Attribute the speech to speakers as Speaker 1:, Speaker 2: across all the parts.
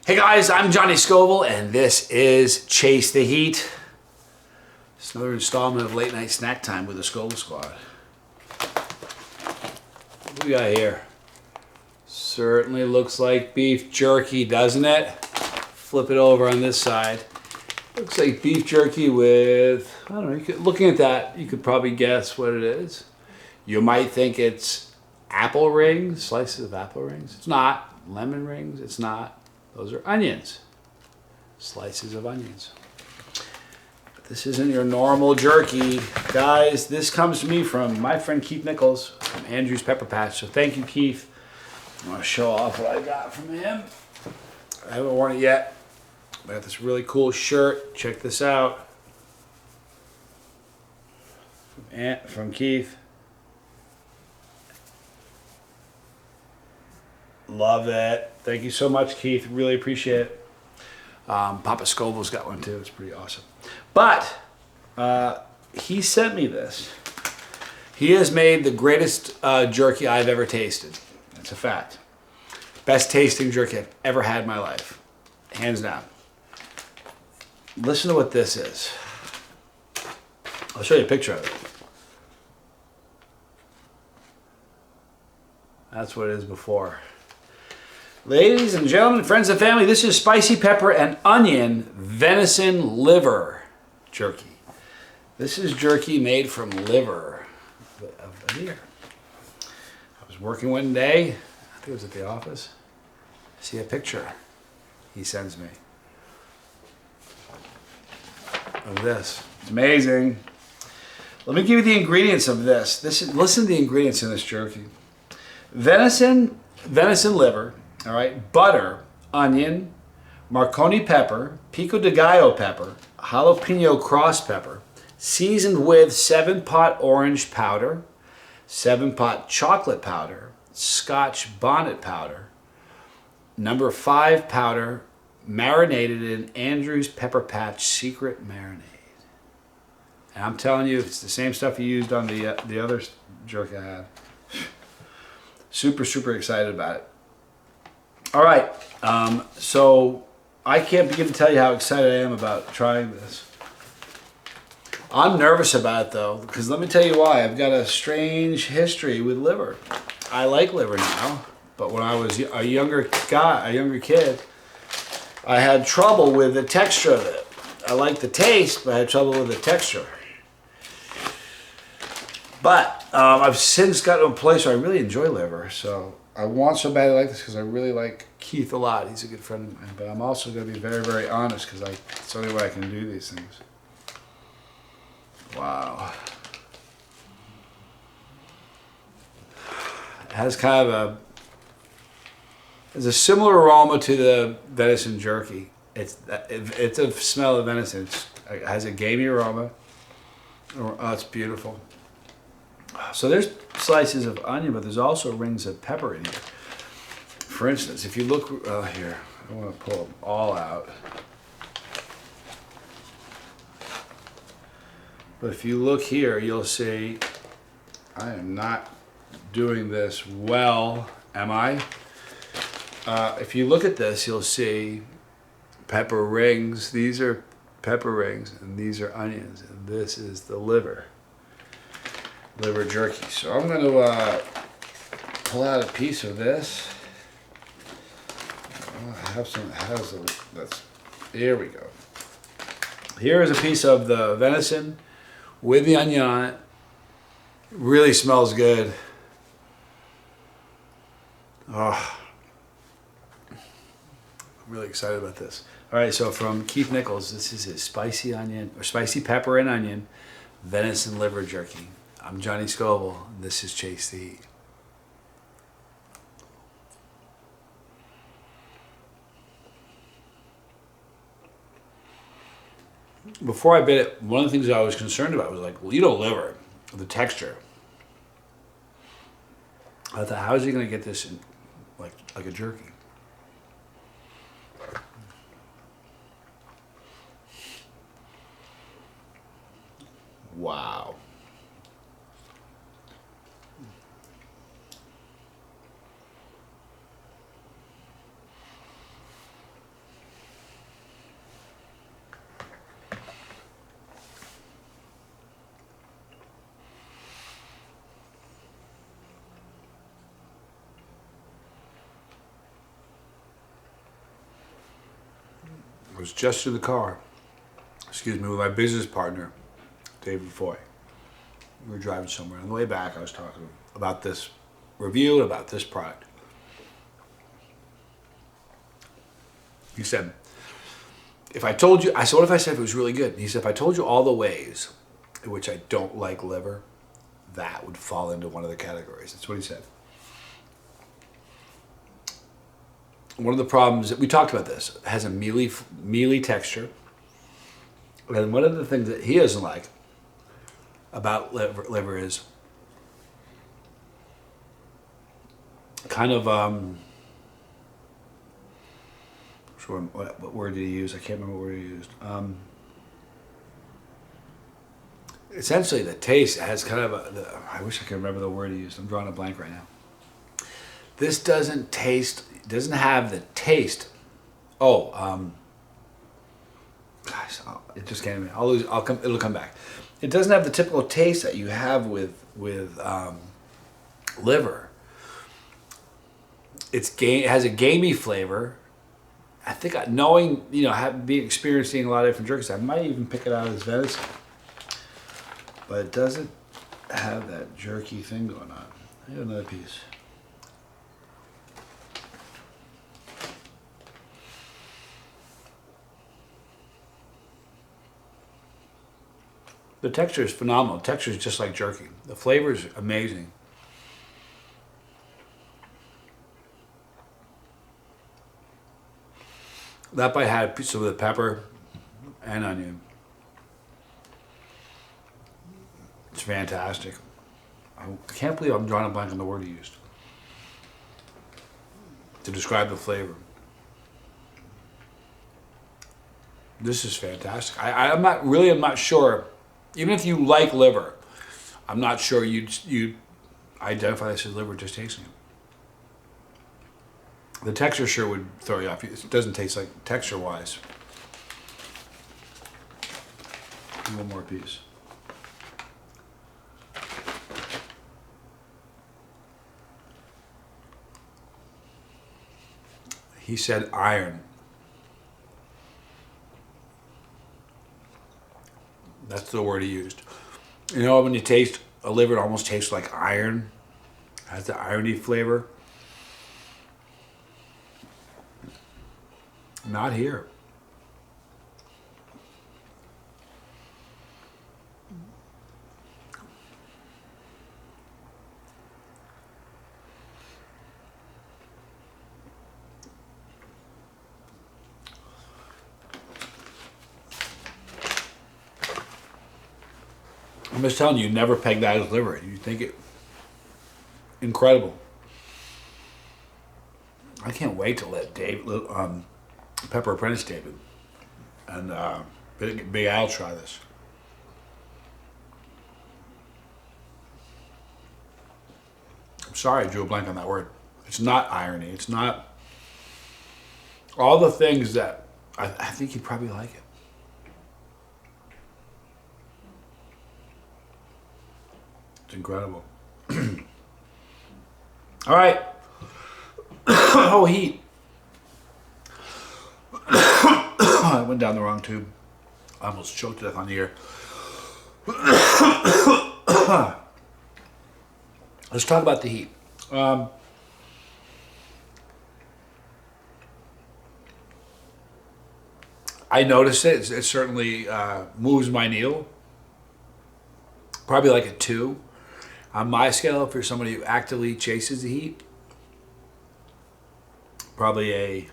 Speaker 1: Hey guys, I'm Johnny Scoble, and this is Chase the Heat. It's another installment of Late Night Snack Time with the Scoble Squad. What do we got here? Certainly looks like beef jerky, doesn't it? Flip it over on this side. Looks like beef jerky with, I don't know, looking at that, you could probably guess what it is. You might think it's apple rings, slices of apple rings. It's not. Lemon rings, it's not. Those are onions, slices of onions. But this isn't your normal jerky. Guys, this comes to me from my friend Keith Nichols from Andrew's Pepper Patch. So thank you, Keith. I want to show off what I got from him. I haven't worn it yet. I got this really cool shirt. Check this out. From Keith. Love it. Thank you so much, Keith. Really appreciate it. Papa Scoble's got one too. It's pretty awesome. But he sent me this. He has made the greatest jerky I've ever tasted. That's a fact. Best tasting jerky I've ever had in my life. Hands down. Listen to what this is. I'll show you a picture of it. That's what it is before. Ladies and gentlemen, friends and family, this is spicy pepper and onion venison liver jerky. This is jerky made from liver of deer. I was working one day, I think it was at the office. I see a picture he sends me of this. It's amazing. Let me give you the ingredients of this. Listen to the ingredients in this jerky. Venison liver. All right, butter, onion, Marconi pepper, pico de gallo pepper, jalapeno cross pepper, seasoned with 7-pot orange powder, 7-pot chocolate powder, Scotch bonnet powder, number 5 powder, marinated in Andrew's Pepper Patch secret marinade. And I'm telling you, it's the same stuff you used on the other jerky I had. Super, super excited about it. All right, so I can't begin to tell you how excited I am about trying this. I'm nervous about it though, because let me tell you why. I've got a strange history with liver. I like liver now, but when I was a younger kid, I had trouble with the texture of it. I liked the taste, but I had trouble with the texture. But I've since got to a place where I really enjoy liver, so I want so badly like this because I really like Keith a lot. He's a good friend of mine. But I'm also going to be very, very honest because it's the only way I can do these things. Wow. It has kind of there's a similar aroma to the venison jerky. It's a smell of venison. It has a gamey aroma. Oh, it's beautiful. So there's slices of onion, but there's also rings of pepper in here. For instance, if you look here, I don't want to pull them all out. But if you look here, you'll see I am not doing this well, am I? If you look at this, you'll see pepper rings. These are pepper rings, and these are onions, and this is the liver jerky. So I'm going to pull out a piece of this. I have some. Here we go. Here is a piece of the venison with the onion on it. Really smells good. Oh, I'm really excited about this. All right, so from Keith Nichols, this is his spicy pepper and onion venison liver jerky. I'm Johnny Scoble, and this is Chase the Heat. Before I bit it, one of the things I was concerned about was like, well, liver, the texture. I thought, how is he going to get this in like a jerky? Wow. I was just in the car, with my business partner, David Foy. We were driving somewhere. On the way back, I was talking about this review and about this product. He said, if I told you, I said, what if I said it was really good? And he said, if I told you all the ways in which I don't like liver, that would fall into one of the categories. That's what he said. One of the problems, we talked about this, it has a mealy texture. And one of the things that he doesn't like about liver is kind of, what word did he use? I can't remember what word he used. Essentially, the taste has kind of I wish I could remember the word he used. I'm drawing a blank right now. This doesn't have the taste. Gosh, it just came to me. It'll come back. It doesn't have the typical taste that you have with liver. It has a gamey flavor. I think knowing, experiencing a lot of different jerkies, I might even pick it out as venison. But it doesn't have that jerky thing going on. I have another piece. The texture is phenomenal. The texture is just like jerky. The flavor is amazing. That bite had a piece of the pepper and onion. It's fantastic. I can't believe I'm drawing a blank on the word he used to describe the flavor. This is fantastic. I'm not sure. Even if you like liver, I'm not sure you'd identify this as liver just tasting it. The texture sure would throw you off. It doesn't taste like texture-wise. One more piece. He said iron. That's the word he used. You know, when you taste a liver, it almost tastes like iron. It has the irony flavor. Not here. I'm just telling you, never peg that as liver. You think it incredible. I can't wait to let Pepper Apprentice David and Big Al try this. I'm sorry I drew a blank on that word. It's not irony. It's not all the things that I think you'd probably like it. It's incredible. All right. Oh, heat. I went down the wrong tube. I almost choked to death on the ear. Let's talk about the heat. I noticed it. It certainly moves my needle. Probably like a 2. On my scale, if you're somebody who actively chases the heat, probably a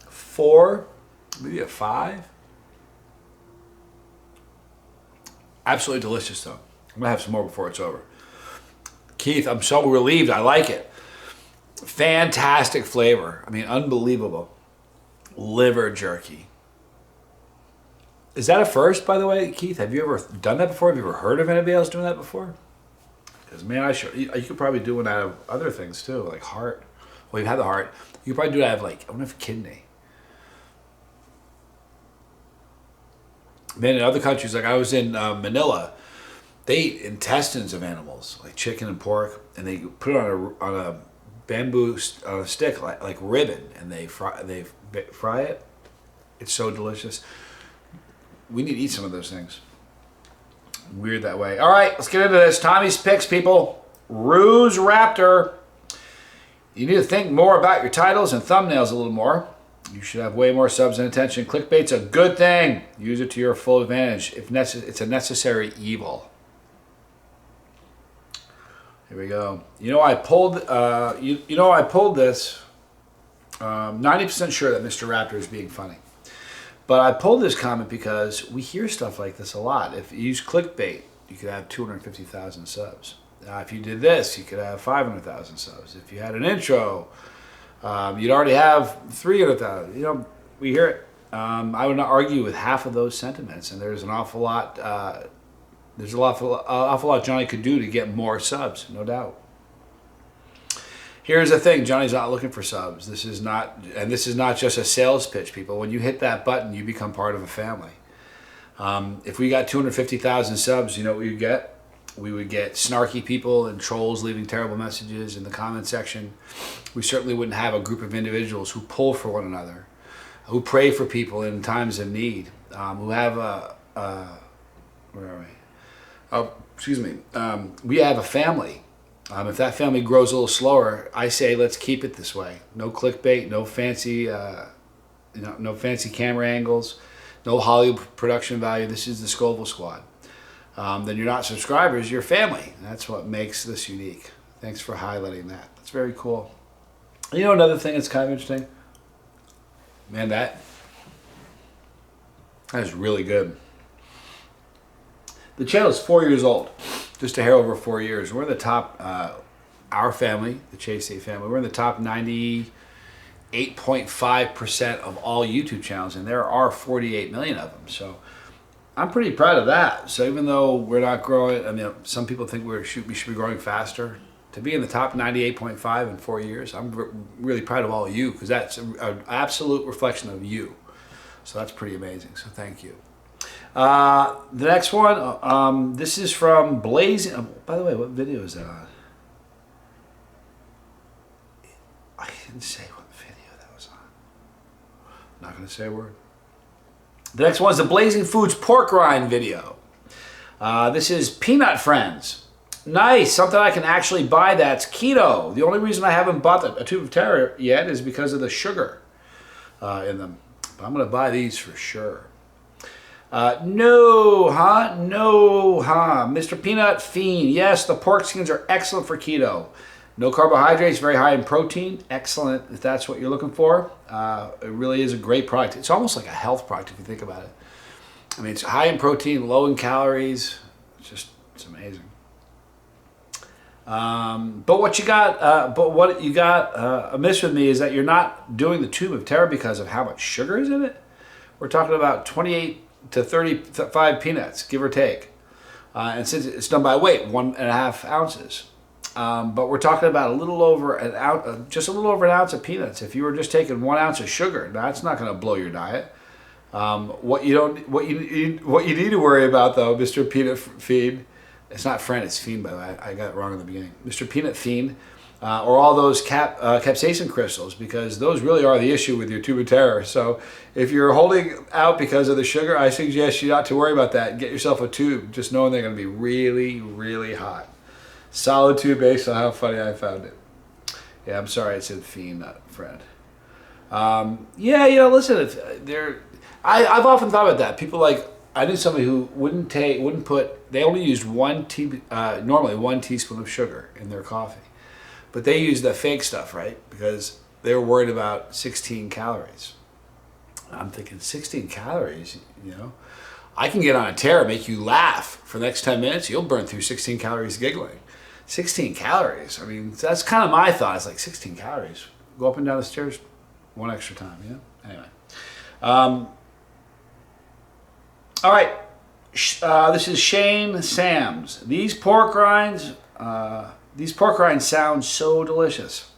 Speaker 1: 4, maybe a 5. Absolutely delicious though. I'm gonna have some more before it's over. Keith, I'm so relieved. I like it. Fantastic flavor. I mean, unbelievable. Liver jerky. Is that a first, by the way, Keith? Have you ever done that before? Have you ever heard of anybody else doing that before? Because, man, you could probably do it out of other things, too, like heart. Well, you've had the heart. You could probably do it out of, I wonder if kidney. Man, in other countries, like I was in Manila, they eat intestines of animals, like chicken and pork, and they put it on a bamboo stick like ribbon, and they fry it. It's so delicious. We need to eat some of those things. Weird that way. All right, let's get into this. Tommy's picks, people. Ruse Raptor. You need to think more about your titles and thumbnails a little more. You should have way more subs and attention. Clickbait's a good thing. Use it to your full advantage. It's a necessary evil. Here we go. I pulled this. 90% sure that Mr. Raptor is being funny. But I pulled this comment because we hear stuff like this a lot. If you use clickbait, you could have 250,000 subs. If you did this, you could have 500,000 subs. If you had an intro, you'd already have 300,000. We hear it. I would not argue with half of those sentiments, and there's an awful lot. There's an awful lot Johnny could do to get more subs, no doubt. Here's the thing: Johnny's not looking for subs. This is not just a sales pitch, people. When you hit that button, you become part of a family. If we got 250,000 subs, you know what we would get? We would get snarky people and trolls leaving terrible messages in the comment section. We certainly wouldn't have a group of individuals who pull for one another, who pray for people in times of need, who have where are we? Oh, excuse me. We have a family. If that family grows a little slower, I say let's keep it this way. No clickbait, no fancy, no fancy camera angles, no Hollywood production value. This is the Scoville Squad. Then you're not subscribers, you're family. That's what makes this unique. Thanks for highlighting that. That's very cool. Another thing that's kind of interesting? Man, that is really good. The channel is 4 years old. Just a hair over 4 years. We're in the top, our family, the Chase A family, we're in the top 98.5% of all YouTube channels, and there are 48 million of them. So I'm pretty proud of that. So even though we're not growing, some people think we should be growing faster. To be in the top 98.5 in 4 years, I'm really proud of all of you, because that's an absolute reflection of you. So that's pretty amazing. So thank you. The next one, this is from Blazing. By the way, what video is that on? I didn't say what video that was on. Not going to say a word. The next one is the Blazing Foods pork rind video. This is Peanut Friends. Nice, something I can actually buy that's keto. The only reason I haven't bought a tube of terror yet is because of the sugar in them. But I'm going to buy these for sure. No, Mr. Peanut Fiend. Yes, the pork skins are excellent for keto. No carbohydrates, very high in protein. Excellent if that's what you're looking for. It really is a great product. It's almost like a health product if you think about it. It's high in protein, low in calories. It's amazing. But what you got amiss with me is that you're not doing the tube of terror because of how much sugar is in it. We're talking about 28 to 35 peanuts, give or take. And since it's done by weight, 1.5 ounces. But we're talking about a little over an ounce, just a little over an ounce of peanuts. If you were just taking 1 ounce of sugar, that's not going to blow your diet. What you need to worry about though, Mr. Peanut Fiend, it's not friend, it's fiend by the way. I got it wrong in the beginning. Mr. Peanut Fiend, or all those capsaicin crystals, because those really are the issue with your tube of terror. So if you're holding out because of the sugar, I suggest you not to worry about that. Get yourself a tube, just knowing they're going to be really, really hot. Solid tube based on how funny I found it. Yeah, I'm sorry I said fiend, not friend. Listen, I've often thought about that. People I knew somebody who they only used normally 1 teaspoon of sugar in their coffee. But they used the fake stuff, right? Because they were worried about 16 calories. I'm thinking 16 calories, I can get on a tear and make you laugh for the next 10 minutes. You'll burn through 16 calories giggling. 16 calories. That's kind of my thought. It's like 16 calories. Go up and down the stairs 1 extra time, Anyway. All right. This is Shane Sams. These pork rinds sound so delicious.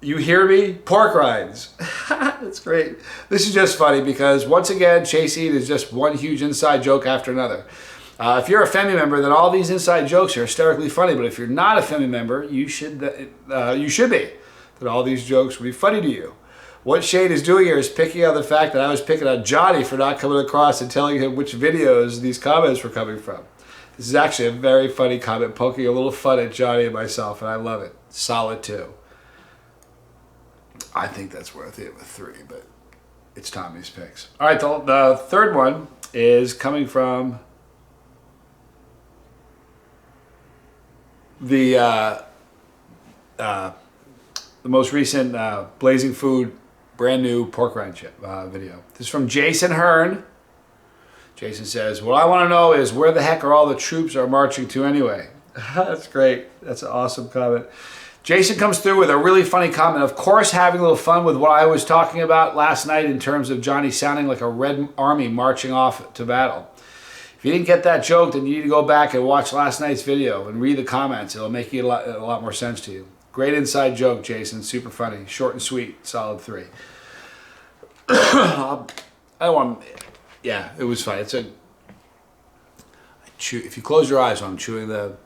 Speaker 1: You hear me? Pork rinds. That's great. This is just funny because once again, Chase Eat is just one huge inside joke after another. If you're a family member, then all these inside jokes are hysterically funny. But if you're not a family member, you should be. That all these jokes will be funny to you. What Shane is doing here is picking on the fact that I was picking on Johnny for not coming across and telling him which videos these comments were coming from. This is actually a very funny comment, poking a little fun at Johnny and myself, and I love it. Solid 2. I think that's worthy of a 3, but it's Tommy's picks. All right, the third one is coming from the most recent Blazing Food brand new pork rind chip video. This is from Jason Hearn. Jason says, what I want to know is where the heck are all the troops are marching to anyway? That's great. That's an awesome comment. Jason comes through with a really funny comment. Of course, having a little fun with what I was talking about last night in terms of Johnny sounding like a Red Army marching off to battle. If you didn't get that joke, then you need to go back and watch last night's video and read the comments. It'll make a lot more sense to you. Great inside joke, Jason. Super funny. Short and sweet. Solid 3. I don't want... Yeah, it was funny. If you close your eyes while I'm chewing the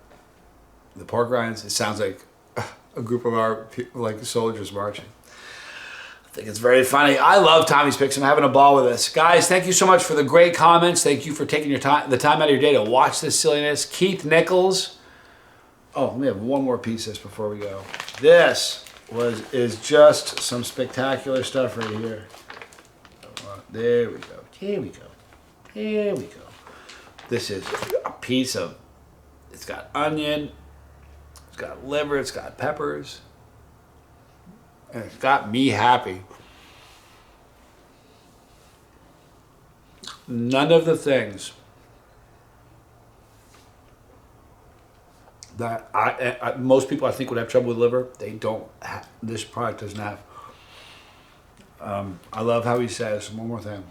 Speaker 1: pork rinds, it sounds like a group of our soldiers marching. I think it's very funny. I love Tommy's Picks. I'm having a ball with this. Guys, thank you so much for the great comments. Thank you for taking the time out of your day to watch this silliness. Keith Nichols. Oh, let me have one more piece of this before we go. This is just some spectacular stuff right here. There we go. Here we go. Here we go. This is a piece of, it's got onion, it's got liver, it's got peppers, and it's got me happy. None of the things that most people I think would have trouble with liver, they don't have, this product doesn't have. I love how he says, one more thing.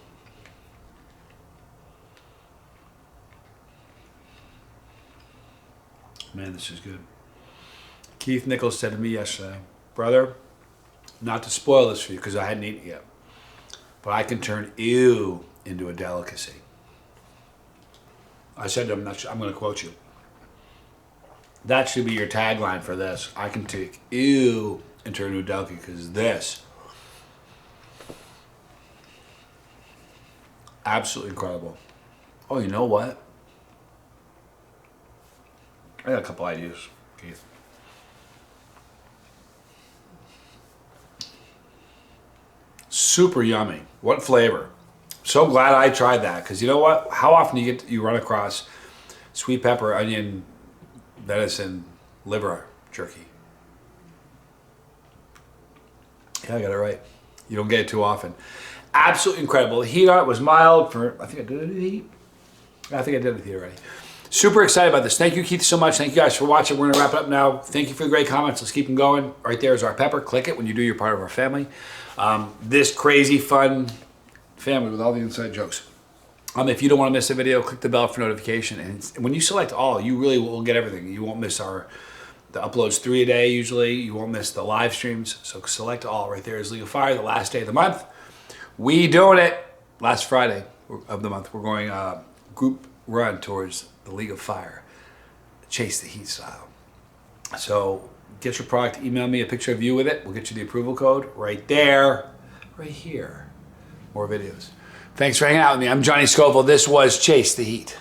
Speaker 1: Man, this is good. Keith Nichols said to me yesterday, brother, not to spoil this for you because I hadn't eaten it yet, but I can turn ew into a delicacy. I said to him, I'm going to quote you. That should be your tagline for this. I can take ew and turn into a delicacy because this, absolutely incredible. Oh, you know what? I got a couple ideas, Keith. Super yummy. What flavor? So glad I tried that because you know what? How often you run across sweet pepper, onion, venison, liver jerky? Yeah, I got it right. You don't get it too often. Absolutely incredible. The heat on it was mild for, I think I did it in the heat. I think I did it in the heat already. Super excited about this. Thank you, Keith, so much. Thank you guys for watching. We're going to wrap it up now. Thank you for the great comments. Let's keep them going. Right there is our pepper. Click it when you do. You're part of our family. This crazy, fun family with all the inside jokes. If you don't want to miss a video, click the bell for notification. And when you select all, you really will get everything. You won't miss the uploads 3 a day usually. You won't miss the live streams. So select all. Right there is League of Fire, the last day of the month. We doing it. Last Friday of the month, we're going group run towards the League of Fire, Chase the Heat style. So get your product, email me a picture of you with it. We'll get you the approval code right there, right here. More videos. Thanks for hanging out with me. I'm Johnny Scoville. This was Chase the Heat.